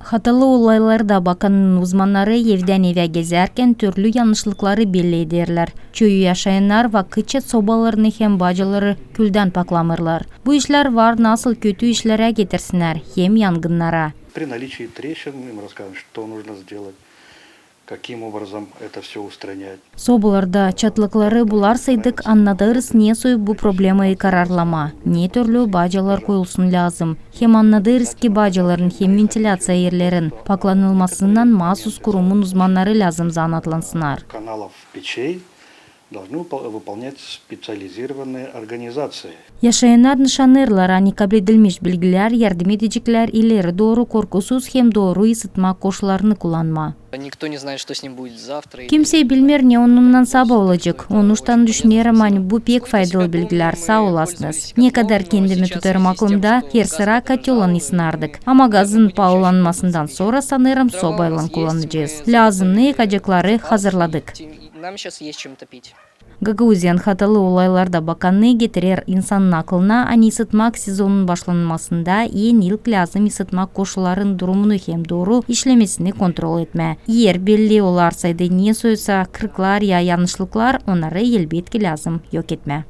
Хаталы улайларда баканын узманнары evden eve gezerken türlü yanlışlıkları belirlediler. Çöyü yaşayanlar vakitçe sobalarını hem bacıları külden paklamırlar. Bu işler var nasıl kötü işlere getirsinler hem yangınlara. При наличии трещин им расскажем, что нужно сделать, каким образом это все устранять. Sobalarda çatlıkları bularsaydık anladırız ne soy bu problemayı kararlama. Ne türlü bacalar koyulsun lazım. Hem anladırız ki bacaların hem ventilasyon yerlerin paklanılmasından mahsus kurumun uzmanları lazım zanatlansınlar. Каналов печей должны выполнять специализированные организации. Yaşayanlar nişanırlar ani kabul edilmiş bilgiler yardım edecekler ileri doğru korkusuz hem doğru ısıtma koşullarını kullanma. Никто не знает, что с ним будет завтра. Kimse bilmiyor ne onundan sabah olacak. Onuştan düşünüyorum hani bu pek faydalı bilgiler sağ olasınız. Ne kadar kendimi tutarım aklımda her sıra katyolan ısınardık. Ama gazın pahalanmasından sonra sanırım sobayla kullanacağız. Lazım ne yakacakları hazırladık. Нам сейчас есть чем топить. Гагаузиян хаталы улайларда баканны getirir insanın aklına ani ısıtmak sezonun başlanmasında en ilk lazım ısıtmak koşulların durumunu hem doğru işlemesini kontrol etme. Eğer belli olarsaydı ne soysa kırıklar ya yanlışlıklar onları elbette lazım yok etme.